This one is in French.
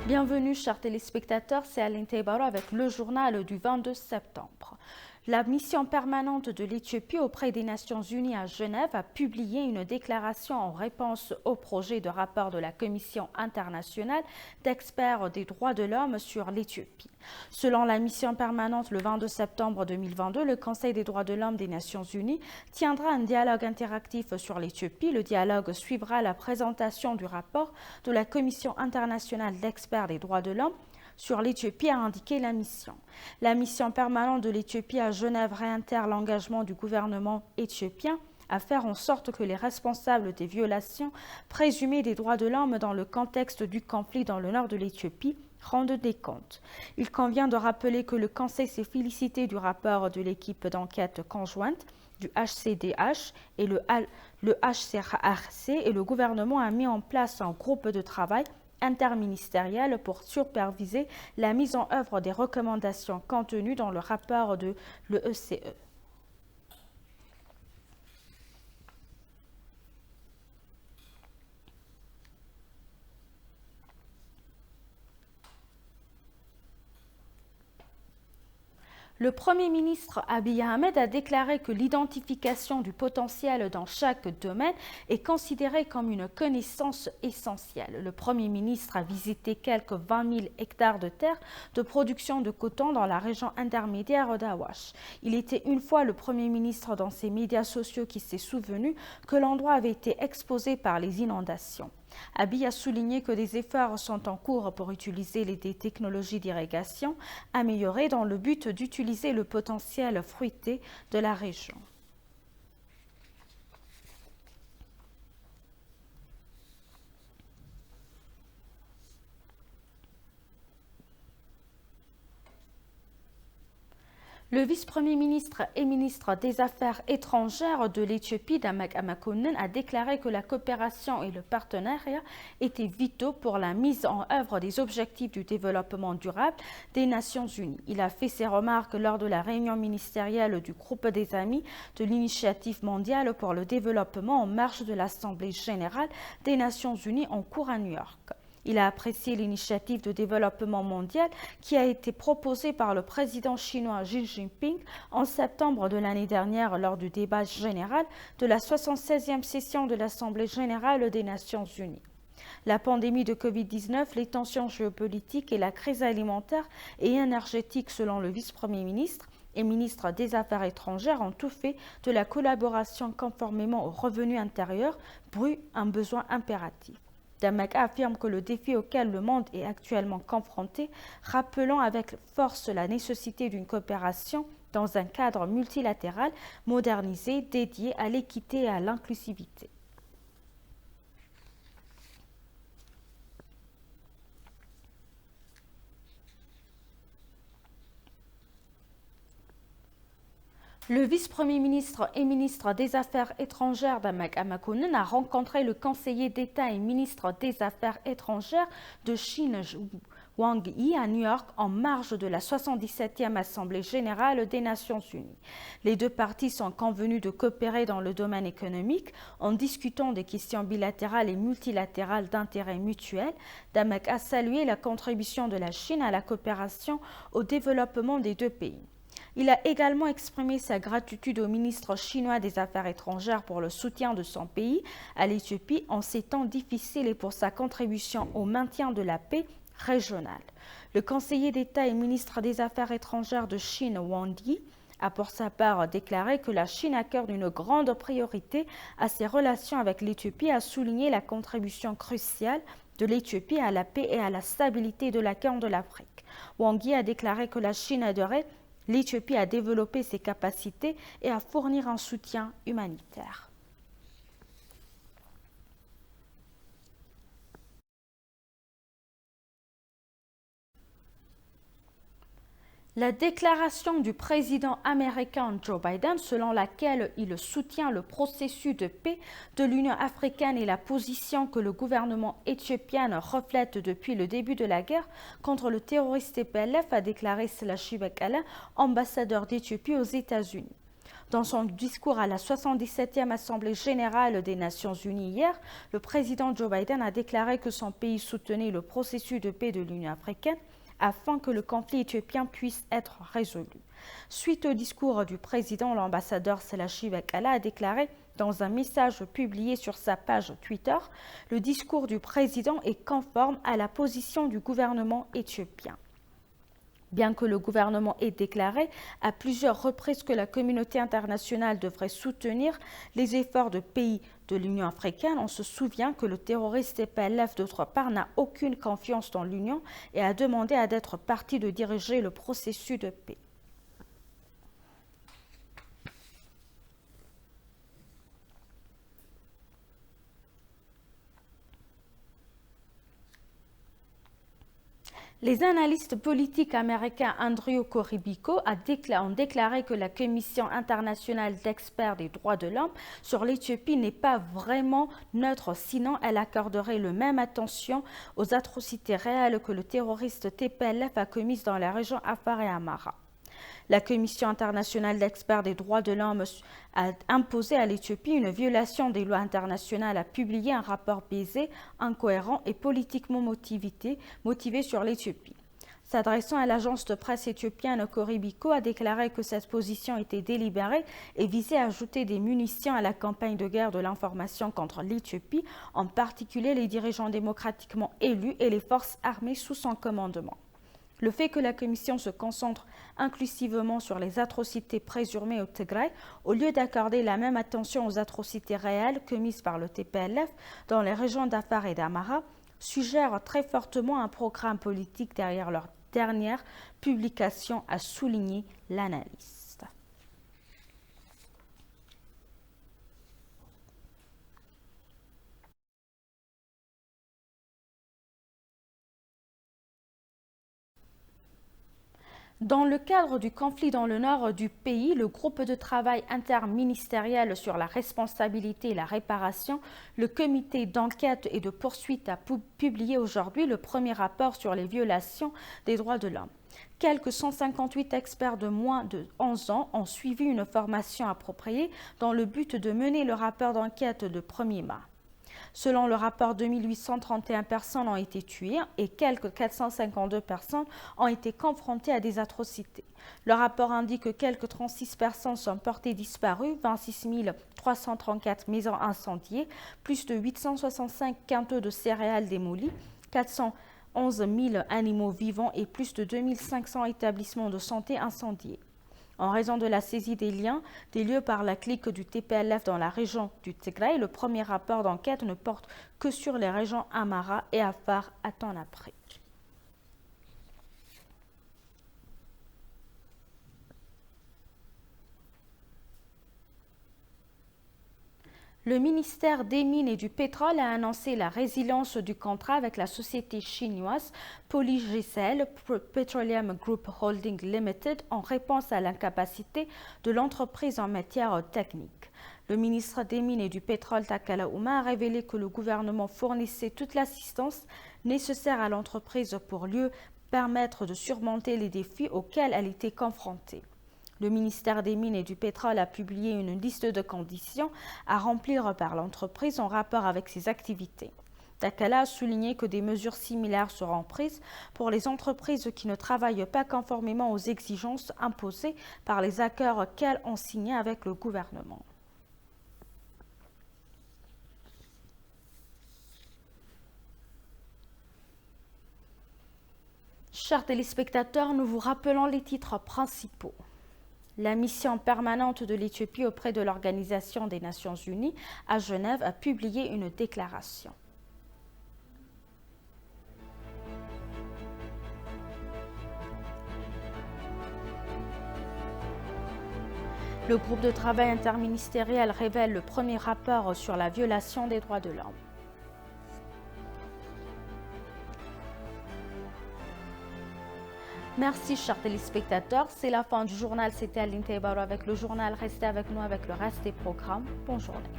Bienvenue chers téléspectateurs, c'est Aline Teibaro avec le journal du 22 septembre. La mission permanente de l'Éthiopie auprès des Nations Unies à Genève a publié une déclaration en réponse au projet de rapport de la Commission internationale d'experts des droits de l'homme sur l'Éthiopie. Selon la mission permanente, le 22 septembre 2022, le Conseil des droits de l'homme des Nations Unies tiendra un dialogue interactif sur l'Éthiopie. Le dialogue suivra la présentation du rapport de la Commission internationale d'experts des droits de l'homme sur l'Éthiopie, a indiqué la mission. La mission permanente de l'Éthiopie à Genève réitère l'engagement du gouvernement éthiopien à faire en sorte que les responsables des violations présumées des droits de l'homme dans le contexte du conflit dans le nord de l'Éthiopie rendent des comptes. Il convient de rappeler que le Conseil s'est félicité du rapport de l'équipe d'enquête conjointe du HCDH et le HCRC et le gouvernement a mis en place un groupe de travail interministériel pour superviser la mise en œuvre des recommandations contenues dans le rapport de l'ECE. Le Premier ministre Abiy Ahmed a déclaré que l'identification du potentiel dans chaque domaine est considérée comme une connaissance essentielle. Le Premier ministre a visité quelques 20 000 hectares de terre de production de coton dans la région intermédiaire d'Awash. Il était une fois le Premier ministre dans ses médias sociaux qui s'est souvenu que l'endroit avait été exposé par les inondations. Abiy a souligné que des efforts sont en cours pour utiliser des technologies d'irrigation améliorées dans le but d'utiliser le potentiel fruité de la région. Le vice-premier ministre et ministre des Affaires étrangères de l'Éthiopie, Damak Amakonnen, a déclaré que la coopération et le partenariat étaient vitaux pour la mise en œuvre des objectifs du développement durable des Nations Unies. Il a fait ces remarques lors de la réunion ministérielle du groupe des amis de l'Initiative mondiale pour le développement en marge de l'Assemblée générale des Nations Unies en cours à New York. Il a apprécié l'initiative de développement mondial qui a été proposée par le président chinois Xi Jinping en septembre de l'année dernière lors du débat général de la 76e session de l'Assemblée générale des Nations unies. La pandémie de Covid-19, les tensions géopolitiques et la crise alimentaire et énergétique, selon le vice-premier ministre et ministre des Affaires étrangères, ont tout fait de la collaboration conformément au revenu intérieur brut un besoin impératif. Damak affirme que le défi auquel le monde est actuellement confronté, rappelant avec force la nécessité d'une coopération dans un cadre multilatéral modernisé dédié à l'équité et à l'inclusivité. Le vice-premier ministre et ministre des Affaires étrangères Damak Amakonnen a rencontré le conseiller d'État et ministre des Affaires étrangères de Chine Wang Yi à New York en marge de la 77e Assemblée générale des Nations unies. Les deux parties sont convenues de coopérer dans le domaine économique en discutant des questions bilatérales et multilatérales d'intérêt mutuel. Damak a salué la contribution de la Chine à la coopération au développement des deux pays. Il a également exprimé sa gratitude au ministre chinois des Affaires étrangères pour le soutien de son pays à l'Éthiopie en ces temps difficiles et pour sa contribution au maintien de la paix régionale. Le conseiller d'État et ministre des Affaires étrangères de Chine, Wang Yi, a pour sa part déclaré que la Chine accorde une grande priorité à ses relations avec l'Éthiopie et a souligné la contribution cruciale de l'Éthiopie à la paix et à la stabilité de la Corne de l'Afrique. Wang Yi a déclaré que la Chine aiderait l'Éthiopie à développer ses capacités et à fournir un soutien humanitaire. La déclaration du président américain Joe Biden, selon laquelle il soutient le processus de paix de l'Union africaine et la position que le gouvernement éthiopien reflète depuis le début de la guerre contre le terroriste TPLF, a déclaré Slashi Bekele, ambassadeur d'Éthiopie aux États-Unis. Dans son discours à la 77e Assemblée générale des Nations unies hier, le président Joe Biden a déclaré que son pays soutenait le processus de paix de l'Union africaine afin que le conflit éthiopien puisse être résolu. Suite au discours du président, l'ambassadeur Selachi Bekala a déclaré dans un message publié sur sa page Twitter, le discours du président est conforme à la position du gouvernement éthiopien. Bien que le gouvernement ait déclaré à plusieurs reprises que la communauté internationale devrait soutenir les efforts de pays de l'Union africaine, on se souvient que le terroriste TPLF d'autre part n'a aucune confiance dans l'Union et a demandé à d'être partie de diriger le processus de paix. Les analystes politiques américains Andrew Korybiko ont déclaré que la Commission internationale d'experts des droits de l'homme sur l'Éthiopie n'est pas vraiment neutre, sinon elle accorderait la même attention aux atrocités réelles que le terroriste TPLF a commises dans la région Afar et Amara. La Commission internationale d'experts des droits de l'homme a imposé à l'Éthiopie une violation des lois internationales, a publié un rapport biaisé, incohérent et politiquement motivé sur l'Éthiopie. S'adressant à l'agence de presse éthiopienne, Korybiko a déclaré que cette position était délibérée et visait à ajouter des munitions à la campagne de guerre de l'information contre l'Éthiopie, en particulier les dirigeants démocratiquement élus et les forces armées sous son commandement. Le fait que la Commission se concentre inclusivement sur les atrocités présumées au Tigray, au lieu d'accorder la même attention aux atrocités réelles commises par le TPLF dans les régions d'Afar et d'Amara, suggère très fortement un programme politique derrière leur dernière publication, a souligné l'analyste. Dans le cadre du conflit dans le nord du pays, le groupe de travail interministériel sur la responsabilité et la réparation, le comité d'enquête et de poursuite a publié aujourd'hui le premier rapport sur les violations des droits de l'homme. Quelques 158 experts de moins de 11 ans ont suivi une formation appropriée dans le but de mener le rapport d'enquête le 1er mai. Selon le rapport, 2831 personnes ont été tuées et quelques 452 personnes ont été confrontées à des atrocités. Le rapport indique que quelques 36 personnes sont portées disparues, 26 334 maisons incendiées, plus de 865 quintaux de céréales démolis, 411 000 animaux vivants et plus de 2500 établissements de santé incendiés. En raison de la saisie des lieux par la clique du TPLF dans la région du Tigray, le premier rapport d'enquête ne porte que sur les régions Amara et Afar à temps après. Le ministère des Mines et du Pétrole a annoncé la résilience du contrat avec la société chinoise PolyGCL Petroleum Group Holding Limited en réponse à l'incapacité de l'entreprise en matière technique. Le ministre des Mines et du Pétrole Takala Ouma a révélé que le gouvernement fournissait toute l'assistance nécessaire à l'entreprise pour lui permettre de surmonter les défis auxquels elle était confrontée. Le ministère des Mines et du Pétrole a publié une liste de conditions à remplir par l'entreprise en rapport avec ses activités. Takala a souligné que des mesures similaires seront prises pour les entreprises qui ne travaillent pas conformément aux exigences imposées par les accords qu'elles ont signés avec le gouvernement. Chers téléspectateurs, nous vous rappelons les titres principaux. La mission permanente de l'Éthiopie auprès de l'Organisation des Nations Unies à Genève a publié une déclaration. Le groupe de travail interministériel révèle le premier rapport sur la violation des droits de l'homme. Merci chers téléspectateurs, c'est la fin du journal, c'était Aline Taïbaro avec le journal, restez avec nous avec le reste des programmes, bonne journée.